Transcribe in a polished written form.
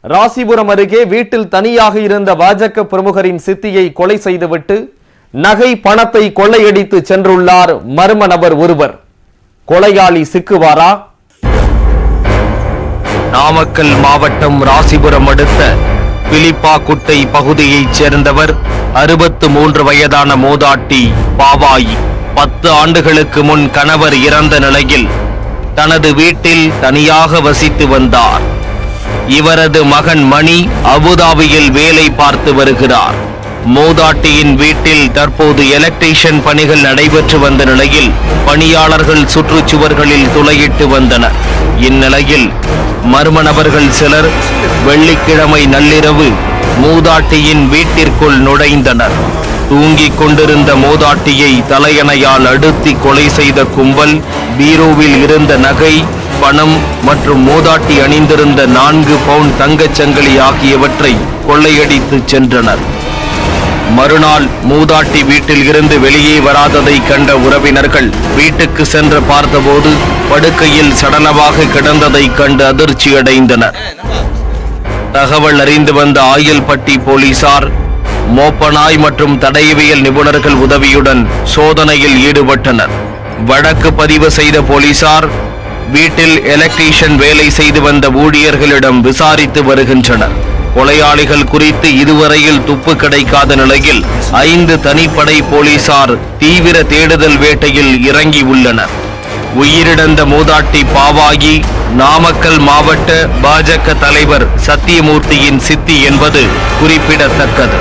ராசிபுரம் அருகே வீட்டில் தனியாக இருந்த பாஜக பிரமுகரின் சித்தியை கொலை செய்துவிட்டு நகை பணத்தை கொள்ளையடித்து சென்றுள்ளார் மர்ம நபர் ஒருவர். கொலையாளி சிக்குவாரா? நாமக்கல் மாவட்டம் ராசிபுரம் அடுத்த பிலிப்பாக்குட்டை பகுதியைச் சேர்ந்தவர் 63 வயதான மூதாட்டி பாவாயி. 10 ஆண்டுகளுக்கு முன் கணவர் இறந்த நிலையில் தனது வீட்டில் தனியாக வசித்து வந்தார். இவரது மகன் மணி அபுதாபியில் வேலை பார்த்து வருகிறார். மூதாட்டியின் வீட்டில் தற்போது எலக்ட்ரீஷியன் பணிகள் நடைபெற்று வந்த நிலையில் பணியாளர்கள் சுற்றுச்சுவர்களில் துளையிட்டு வந்தனர். இந்நிலையில் மர்ம நபர்கள் சிலர் வெள்ளிக்கிழமை நள்ளிரவு மூதாட்டியின் வீட்டிற்குள் நுழைந்தனர். தூங்கிக் கொண்டிருந்த மூதாட்டியை தலையணையால் அழுத்தி கொலை செய்த கும்பல் பீரோவில் இருந்த நகை, பணம் மற்றும் மூதாட்டி அணிந்திருந்த 4 பவுண்ட் தங்கச்சங்கிலி ஆகியவற்றை கொள்ளையடித்து சென்றனர். மறுநாள் மூதாட்டி வீட்டில் இருந்து வெளியே வராததை கண்ட உறவினர்கள் வீட்டுக்கு சென்று பார்த்தபோது படுக்கையில் சடலமாக கிடந்ததை கண்டு அதிர்ச்சி அடைந்தனர். தகவல் அறிந்து வந்த ஆயல்பட்டி போலீசார் மோப்பனாய் மற்றும் தடயவியல் நிபுணர்கள் உதவியுடன் சோதனையில் ஈடுபட்டனர். வழக்கு பதிவு செய்த போலீசார் வீட்டில் எலக்ட்ரீஷியன் வேலை செய்து வந்த ஊழியர்களிடம் விசாரித்து வருகின்றனர். கொலையாளிகள் குறித்து இதுவரையில் துப்பு கிடைக்காத நிலையில் 5 தனிப்படை போலீசார் தீவிர தேடுதல் வேட்டையில் இறங்கி உள்ளனர். உயிரிழந்த மூதாட்டி பாவாயி நாமக்கல் மாவட்ட பாஜக தலைவர் சத்தியமூர்த்தியின் சித்தி என்பது குறிப்பிடத்தக்கது.